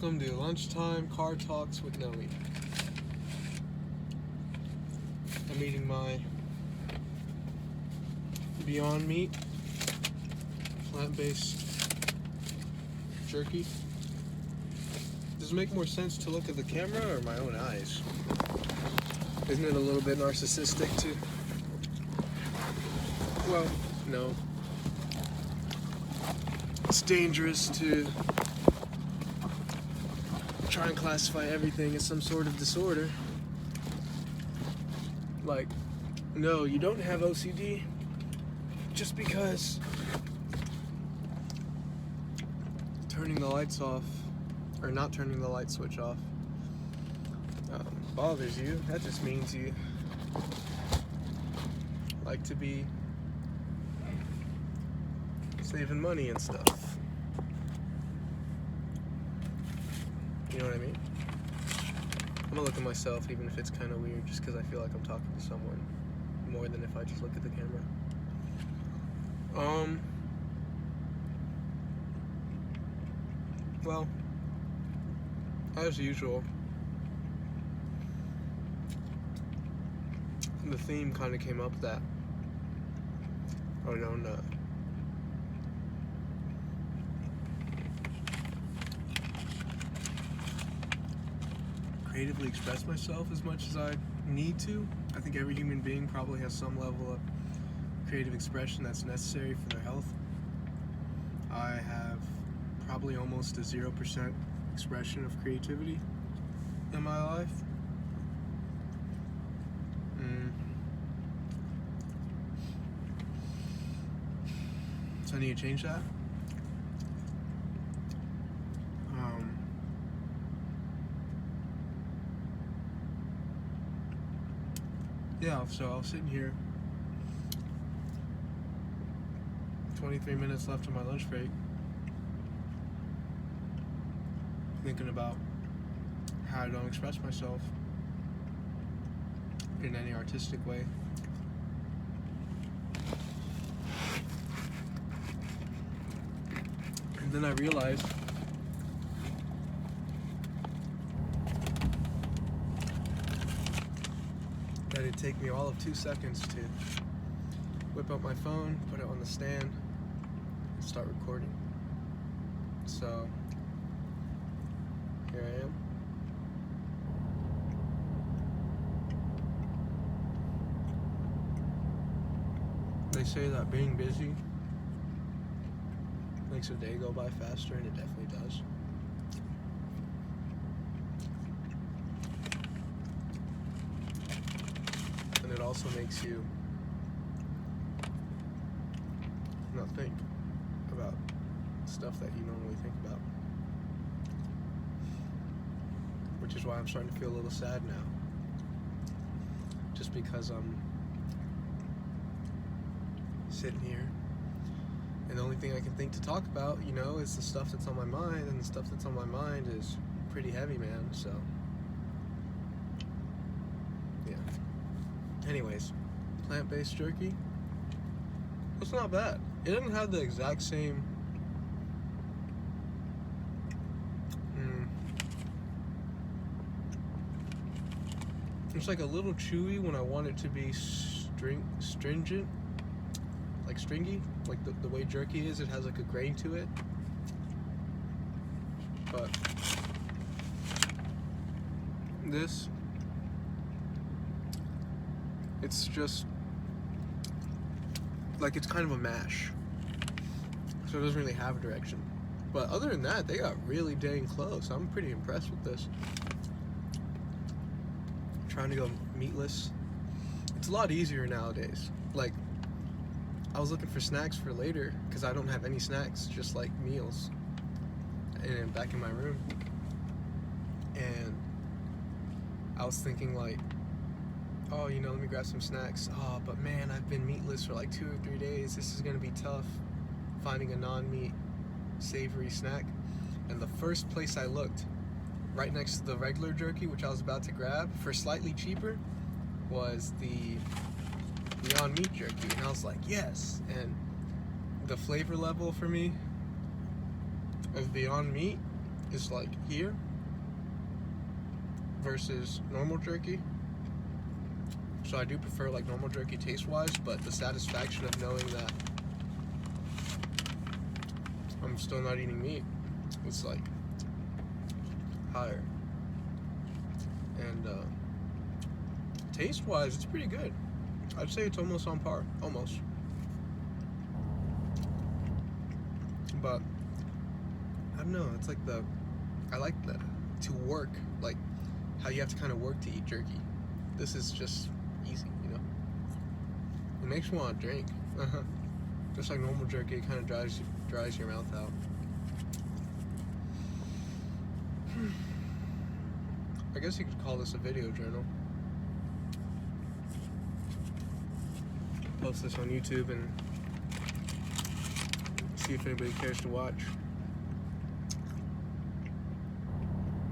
Welcome to Lunchtime Car Talks with Noe. I'm eating my Beyond Meat plant-based jerky. Does it make more sense to look at the camera or my own eyes? Isn't it a little bit narcissistic to... Well, no. It's dangerous to try and classify everything as some sort of disorder. Like, no, you don't have OCD just because turning the lights off, or not turning the light switch off, bothers you. That just means you like to be saving money and stuff. You know what I mean? I'm gonna look at myself even if it's kind of weird, just because I feel like I'm talking to someone more than if I just look at the camera. Well, as usual, the theme kind of came up that I don't creatively express myself as much as I need to. I think every human being probably has some level of creative expression that's necessary for their health. I have probably almost a 0% expression of creativity in my life. So I need to change that. Yeah, so I was sitting here, 23 minutes left of my lunch break, thinking about how I don't express myself in any artistic way. And then I realized that it'd take me all of 2 seconds to whip up my phone, put it on the stand, and start recording. So here I am. They say that being busy makes a day go by faster, and it definitely does. And it also makes you not think about stuff that you normally think about. Which is why I'm starting to feel a little sad now. Just because I'm sitting here and the only thing I can think to talk about, is the stuff that's on my mind, and the stuff that's on my mind is pretty heavy, man. So yeah. Anyways, plant-based jerky, it's not bad. It doesn't have the exact same it's like a little chewy when I want it to be stringent, like stringy, like the way jerky is. It has like a grain to it, but this, it's just like, it's kind of a mash, so it doesn't really have a direction. But other than that, they got really dang close. I'm pretty impressed with this. Trying to go meatless, it's a lot easier nowadays. Like, I was looking for snacks for later because I don't have any snacks, just like meals, and back in my room. And I was thinking like, oh, let me grab some snacks. Oh, but man, I've been meatless for like 2 or 3 days. This is gonna be tough finding a non-meat savory snack. And the first place I looked, right next to the regular jerky, which I was about to grab for slightly cheaper, was the Beyond Meat jerky. And I was like, yes. And the flavor level for me of Beyond Meat is like here versus normal jerky. So I do prefer like normal jerky taste-wise, but the satisfaction of knowing that I'm still not eating meat, it's like higher. And taste-wise, it's pretty good. I'd say it's almost on par, almost. But I don't know. It's like I like to work, like how you have to kind of work to eat jerky. This is just easy, you know. It makes you want to drink. Just like normal jerky, it kind of dries your mouth out. I guess you could call this a video journal. Post this on YouTube and see if anybody cares to watch.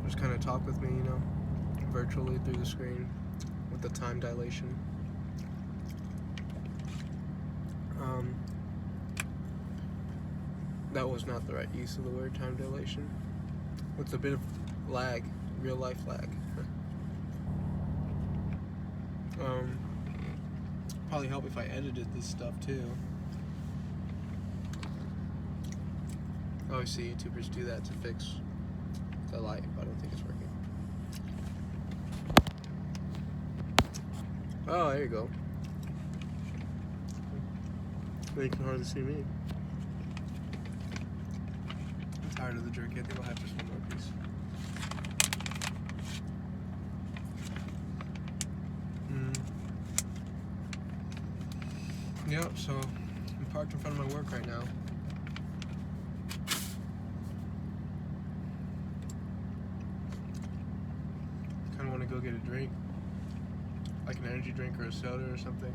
Just kind of talk with me, you know, virtually through the screen with the time dilation. That was not the right use of the word time dilation. With a bit of lag, real life lag. Probably help if I edited this stuff too. Obviously, YouTubers do that to fix the light, but I don't think it's working. Oh, there you go. Now you can hardly see me. I'm tired of the jerky. I think I'll have just one more piece. Yep, so I'm parked in front of my work right now. Kind of want to go get a drink, like an energy drink or a soda or something.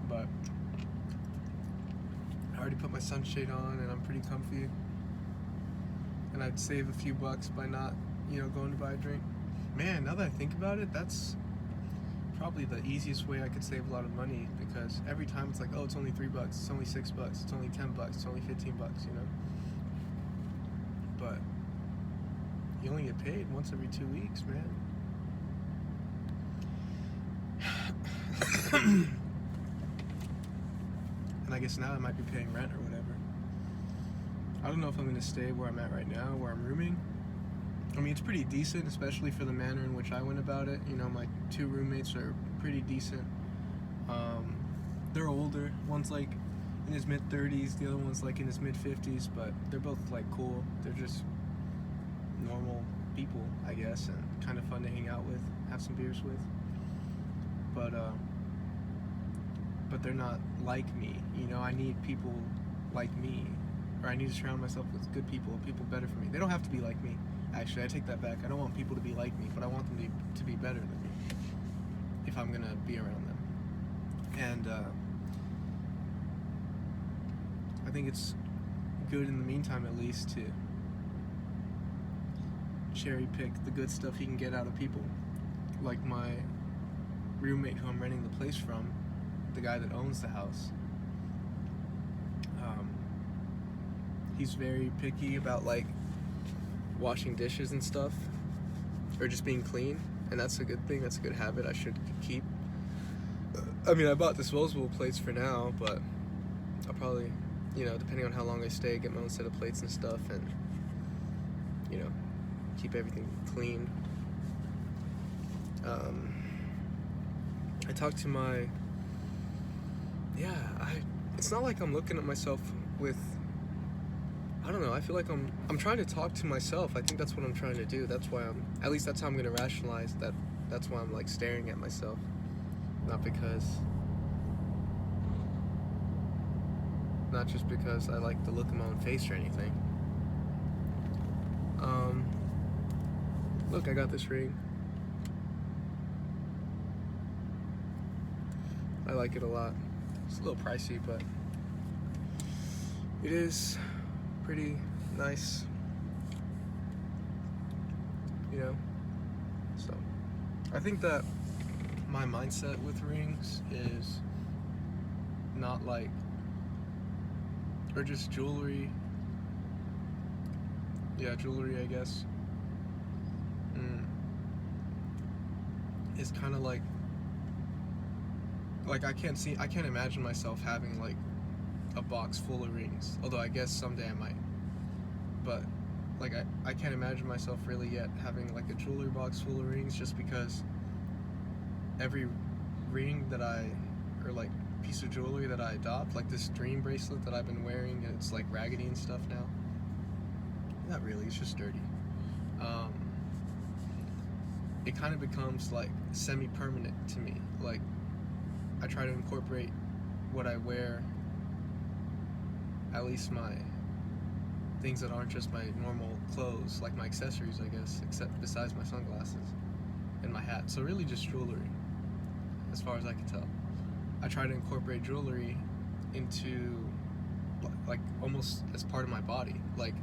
But I already put my sunshade on and I'm pretty comfy. And I'd save a few bucks by not, you know, going to buy a drink. Man, now that I think about it, that's probably the easiest way I could save a lot of money, because every time it's like, oh, it's only $3, it's only $6, it's only $10, it's only $15, you know. But you only get paid once every 2 weeks, man. And I guess now I might be paying rent or whatever. I don't know if I'm gonna stay where I'm at right now, where I'm rooming. I mean, it's pretty decent, especially for the manner in which I went about it. You know, my 2 roommates are pretty decent. They're older. One's like in his mid-30s, the other one's like in his mid-50s, but they're both like cool. They're just normal people, I guess, and kind of fun to hang out with, have some beers with. But they're not like me. You know, I need people like me, or I need to surround myself with good people, people better for me. They don't have to be like me. Actually, I take that back. I don't want people to be like me, but I want them to be better than me if I'm gonna be around them. And I think it's good in the meantime, at least, to cherry pick the good stuff you can get out of people. Like my roommate who I'm renting the place from, the guy that owns the house. He's very picky about like washing dishes and stuff, or just being clean, and that's a good thing. That's a good habit I should keep. I mean, I bought disposable plates for now, but I'll probably, you know, depending on how long I stay, get my own set of plates and stuff, and, you know, keep everything clean. I talked to my, it's not like I'm looking at myself with, I don't know, I feel like I'm trying to talk to myself. I think that's what I'm trying to do. That's why at least that's how I'm going to rationalize that. That's why I'm like staring at myself. Not just because I like the look of my own face or anything. Look, I got this ring. I like it a lot. It's a little pricey, but it is pretty nice, you know. So I think that my mindset with rings is not like, or just jewelry Yeah, jewelry, I guess. Mm. It's kind of like I can't imagine myself having like a box full of rings. Although I guess someday I might. But like I can't imagine myself really yet having like a jewelry box full of rings, just because every ring that or like piece of jewelry that I adopt, like this dream bracelet that I've been wearing, and it's like raggedy and stuff now. Not really, it's just dirty. It kind of becomes like semi-permanent to me. Like I try to incorporate what I wear, at least my things that aren't just my normal clothes, like my accessories, I guess, except besides my sunglasses and my hat. So really just jewelry, as far as I can tell. I try to incorporate jewelry into like almost as part of my body. Like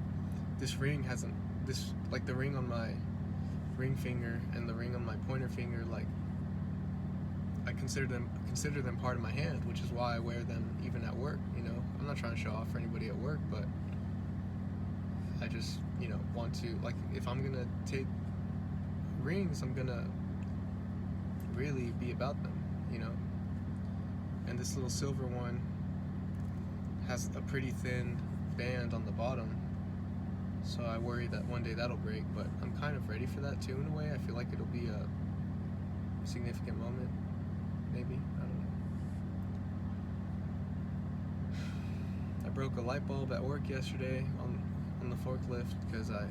this ring like the ring on my ring finger and the ring on my pointer finger, like I consider them part of my hand, which is why I wear them even at work. You know, I'm not trying to show off for anybody at work, but I just, you know, want to, like, if I'm gonna take rings, I'm gonna really be about them, you know. And this little silver one has a pretty thin band on the bottom, so I worry that one day that'll break, but I'm kind of ready for that too in a way. I feel like it'll be a significant moment, maybe, I don't know. I broke a light bulb at work yesterday on the forklift because I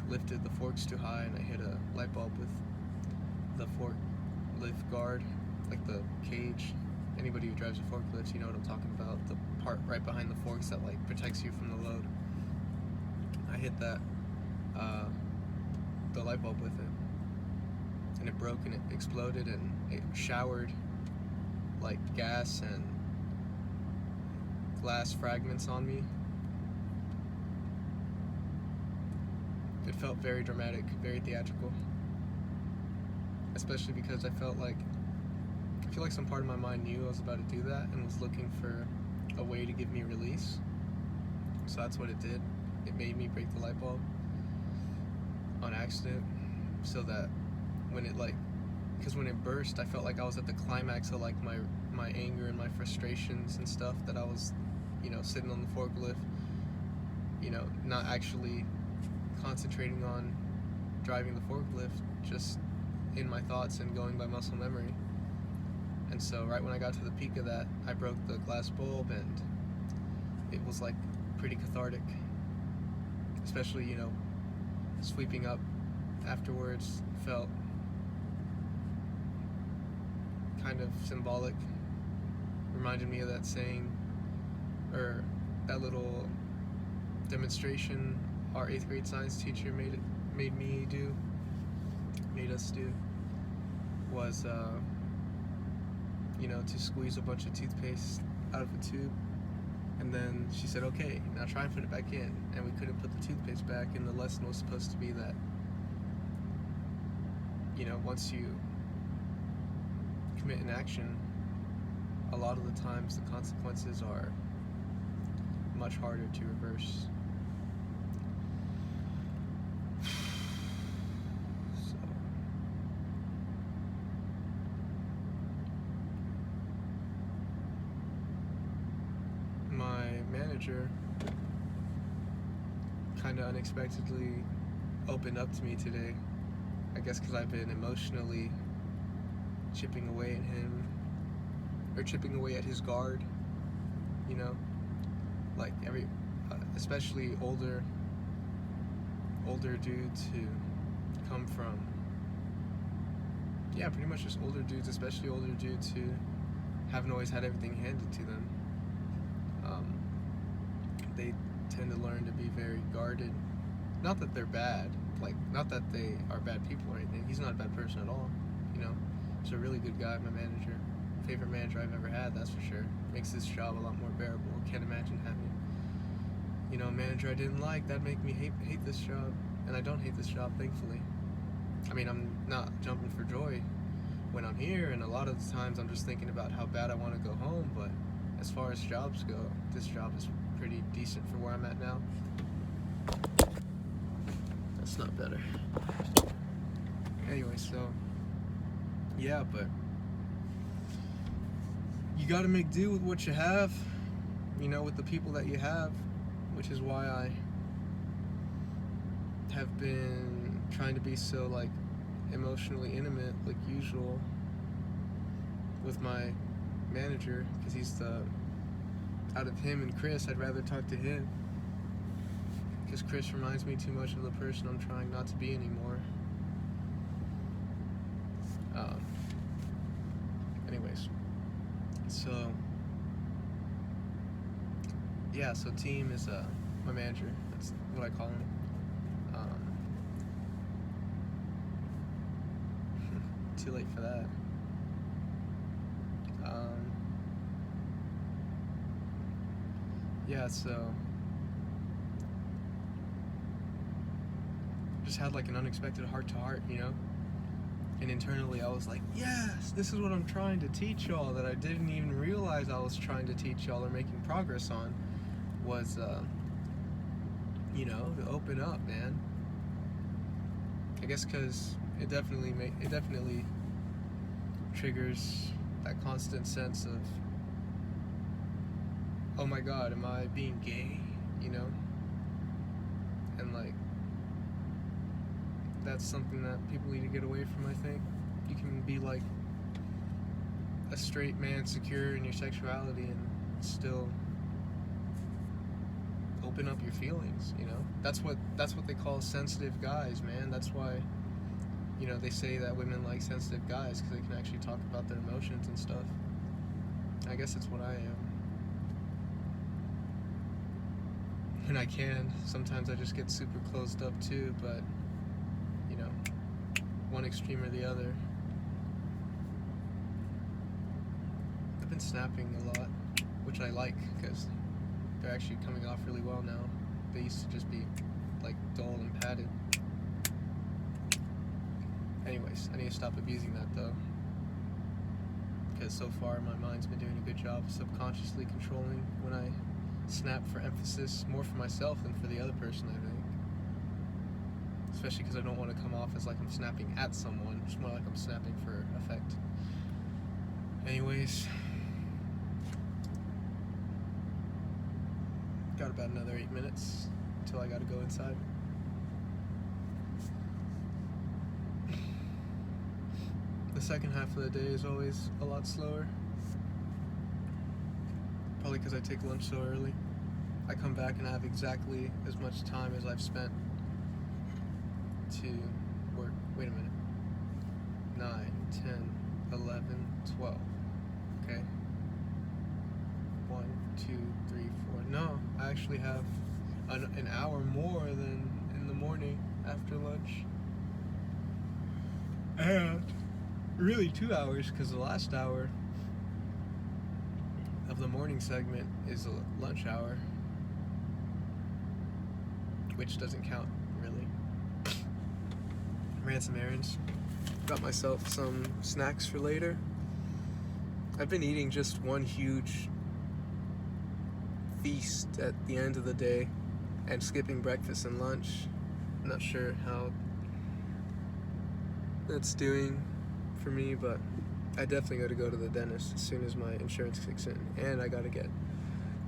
lifted the forks too high and I hit a light bulb with the forklift guard, like the cage. Anybody who drives a forklift, you know what I'm talking about, the part right behind the forks that like protects you from the load. I hit that the light bulb with it, and it broke and it exploded and it showered like gas and glass fragments on me. It felt very dramatic, very theatrical, especially because I feel like some part of my mind knew I was about to do that and was looking for a way to give me release. So that's what it did. It made me break the light bulb on accident, so that when it because when it burst, I felt like I was at the climax of like my anger and my frustrations and stuff, that I was, you know, sitting on the forklift, you know, not actually concentrating on driving the forklift, just in my thoughts and going by muscle memory. And so right when I got to the peak of that, I broke the glass bulb, and it was like pretty cathartic, especially, you know, sweeping up afterwards felt kind of symbolic. Reminded me of that saying, or that little demonstration our 8th grade science teacher made us do, was you know, to squeeze a bunch of toothpaste out of a tube, and then she said, okay, now try and put it back in, and we couldn't put the toothpaste back, and the lesson was supposed to be that, you know, once you commit an action, a lot of the times the consequences are much harder to reverse. My manager kind of unexpectedly opened up to me today. I guess because I've been emotionally chipping away at him, or chipping away at his guard, you know, like especially older dudes who come from, yeah, pretty much just older dudes, especially older dudes who haven't always had everything handed to them. They tend to learn to be very guarded. Not that they're bad, like, not that they are bad people or anything. He's not a bad person at all, you know. He's a really good guy, my manager. Favorite manager I've ever had, that's for sure. Makes this job a lot more bearable. Can't imagine having, you know, a manager I didn't like. That'd make me hate this job. And I don't hate this job, thankfully. I mean, I'm not jumping for joy when I'm here, and a lot of the times I'm just thinking about how bad I want to go home, but as far as jobs go, this job is pretty decent for where I'm at now. It's not better. Anyway, so yeah, but you got to make do with what you have, you know, with the people that you have, which is why I have been trying to be so like emotionally intimate like usual with my manager, because he's the, out of him and Chris, I'd rather talk to him, because Chris reminds me too much of the person I'm trying not to be anymore. Anyways, so yeah, so Team is my manager. That's what I call him. Too late for that. Yeah, so just had like an unexpected heart-to-heart, you know? And internally I was like, yes, this is what I'm trying to teach y'all, that I didn't even realize I was trying to teach y'all or making progress on, was, you know, to open up, man. I guess because it definitely triggers that constant sense of, oh my god, am I being gay, you know? And like, that's something that people need to get away from, I think. You can be like a straight man, secure in your sexuality, and still open up your feelings, you know? That's what they call sensitive guys, man. That's why, you know, they say that women like sensitive guys, because they can actually talk about their emotions and stuff. I guess it's what I am. And I can. Sometimes I just get super closed up too, but, you know, one extreme or the other. I've been snapping a lot, which I like, because they're actually coming off really well now. They used to just be, like, dull and padded. Anyways, I need to stop abusing that, though. Because so far, my mind's been doing a good job of subconsciously controlling when I snap for emphasis, more for myself than for the other person, I think. Especially because I don't want to come off as like I'm snapping at someone. It's more like I'm snapping for effect. Anyways, got about another 8 minutes until I gotta go inside. The second half of the day is always a lot slower. Probably because I take lunch so early. I come back and I have exactly as much time as I've spent to work. Wait a minute. 9, 10, 11, 12. Okay. 1, 2, 3, 4. No, I actually have an hour more than in the morning after lunch. And really 2 hours, because the last hour of the morning segment is a lunch hour, which doesn't count, really. Ran some errands, got myself some snacks for later. I've been eating just one huge feast at the end of the day and skipping breakfast and lunch. I'm not sure how that's doing for me, but I definitely got to go to the dentist as soon as my insurance kicks in, and I got to get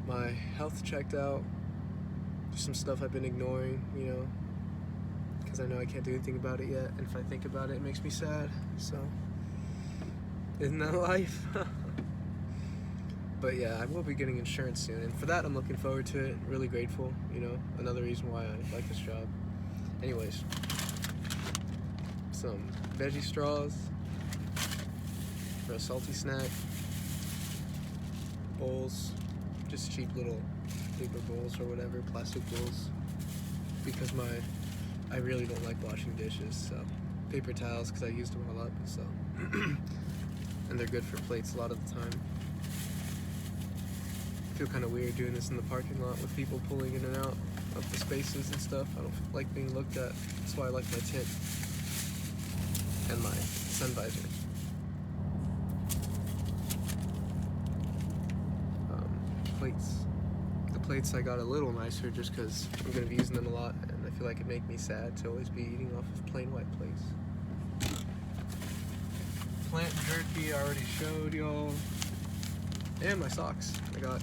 my health checked out. Just some stuff I've been ignoring, you know, because I know I can't do anything about it yet, and if I think about it, it makes me sad. So, isn't that life? But yeah, I will be getting insurance soon, and for that I'm looking forward to it. Really grateful, you know, another reason why I like this job. Anyways, some veggie straws for a salty snack, bowls, just cheap little paper bowls or whatever, plastic bowls, because I really don't like washing dishes, so paper towels, because I used them all up, so and they're good for plates a lot of the time. I feel kind of weird doing this in the parking lot with people pulling in and out of the spaces and stuff. I don't like being looked at. That's why I like my tint and my sun visor. Plates. The plates I got a little nicer just because I'm going to be using them a lot, and I feel like it'd make me sad to always be eating off of plain white plates. Plant jerky, I already showed y'all. And my socks. I got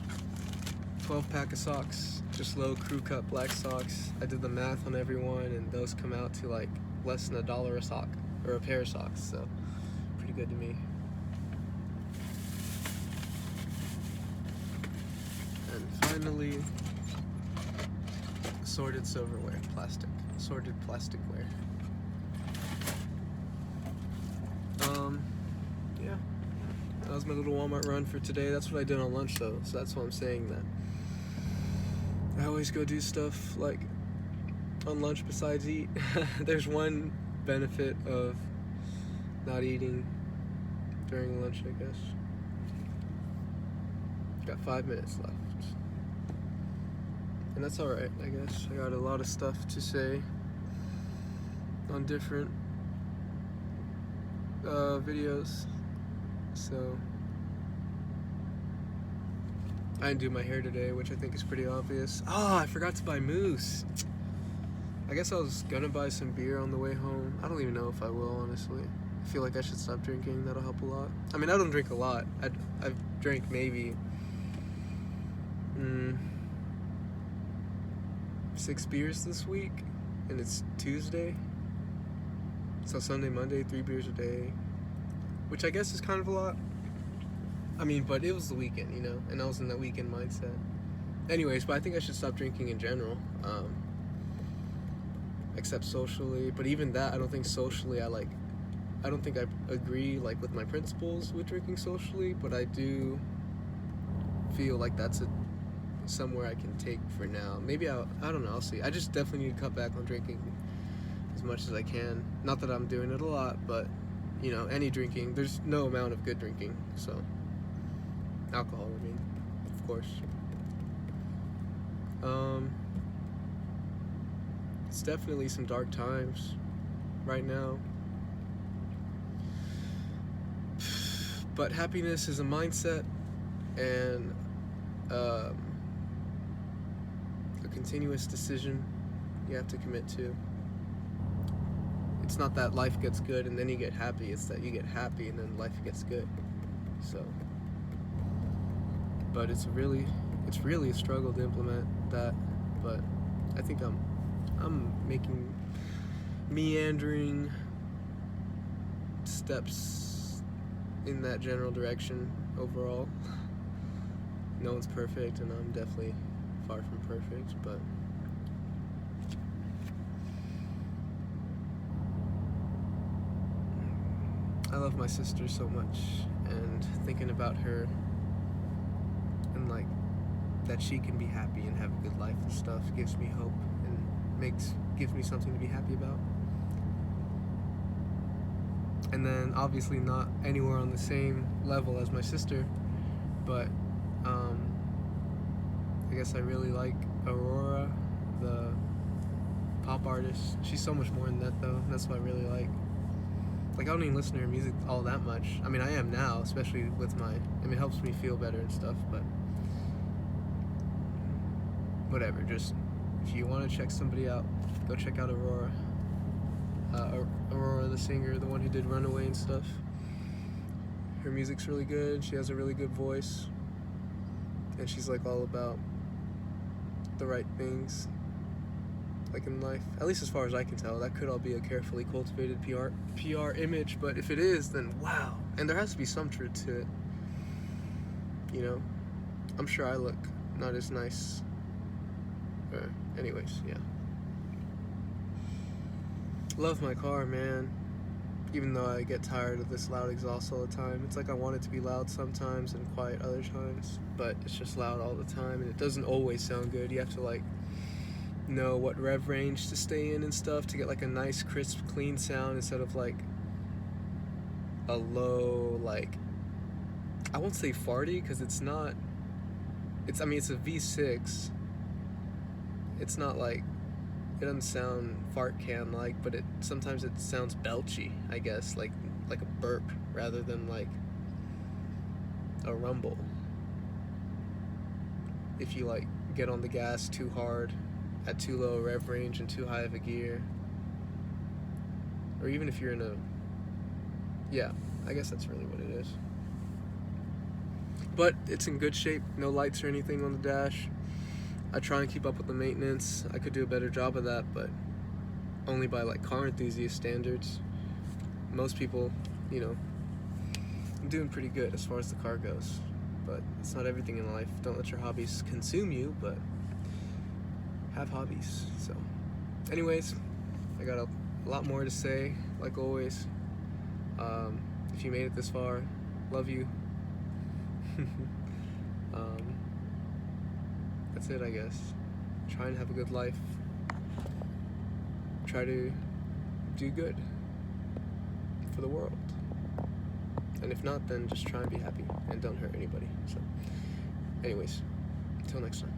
12 pack of socks, just low crew cut black socks. I did the math on everyone, and those come out to like less than $1 a sock, or a pair of socks, so pretty good to me. And finally, assorted silverware, assorted plasticware. Yeah, that was my little Walmart run for today. That's what I did on lunch though, so that's why I'm saying that. I always go do stuff like on lunch besides eat. There's one benefit of not eating during lunch, I guess. Got 5 minutes left. And that's alright, I guess. I got a lot of stuff to say on different videos. So I didn't do my hair today, which I think is pretty obvious. I forgot to buy mousse. I guess I was gonna buy some beer on the way home. I don't even know if I will, honestly. I feel like I should stop drinking. That'll help a lot. I mean, I don't drink a lot. I've drank maybe 6 beers this week, and it's Tuesday. So Sunday, Monday, 3 beers a day, which I guess is kind of a lot. I mean, but it was the weekend, you know, and I was in that weekend mindset. Anyways, but I think I should stop drinking in general, except socially. But even that, I don't think socially I don't think I agree like with my principles with drinking socially, but I do feel like that's somewhere I can take for now. Maybe I don't know, I'll see. I just definitely need to cut back on drinking as much as I can. Not that I'm doing it a lot, but you know, any drinking, there's no amount of good drinking, so alcohol, I mean, of course. It's definitely some dark times right now, but happiness is a mindset and a continuous decision you have to commit to. It's not that life gets good and then you get happy, it's that you get happy and then life gets good. So, but it's really a struggle to implement that, but I think I'm making meandering steps in that general direction overall. No one's perfect, and I'm definitely far from perfect, but I love my sister so much, and thinking about her and like that she can be happy and have a good life and stuff gives me hope and gives me something to be happy about. And then obviously not anywhere on the same level as my sister, but I guess I really like Aurora, the pop artist. She's so much more than that though. That's what I really like. Like, I don't even listen to her music all that much. I mean, I am now, especially with it helps me feel better and stuff, but whatever. Just, if you want to check somebody out, go check out Aurora. Aurora, the singer, the one who did Runaway and stuff. Her music's really good. She has a really good voice. And she's like all about the right things, like in life, at least as far as I can tell. That could all be a carefully cultivated PR image, but if it is, then wow. And there has to be some truth to it, you know. I'm sure I look not as nice. Anyways, yeah. Love my car, man. Even though I get tired of this loud exhaust all the time. It's like I want it to be loud sometimes and quiet other times, but it's just loud all the time, and it doesn't always sound good. You have to like know what rev range to stay in and stuff to get like a nice crisp clean sound instead of like a low, like, I won't say farty because it's not, it's a V6. It's not like, it doesn't sound fart can like, but sometimes it sounds belchy, I guess, like a burp rather than like a rumble. If you like get on the gas too hard at too low a rev range and too high of a gear, or even if you're in a, yeah, I guess that's really what it is. But it's in good shape, no lights or anything on the dash. I try and keep up with the maintenance. I could do a better job of that, but only by like car enthusiast standards. Most people, you know, I'm doing pretty good as far as the car goes, but it's not everything in life. Don't let your hobbies consume you, but have hobbies. So anyways, I got a lot more to say, like always. If you made it this far, love you. That's it, I guess. Try and have a good life. Try to do good for the world. And if not, then just try and be happy and don't hurt anybody. So anyways, until next time.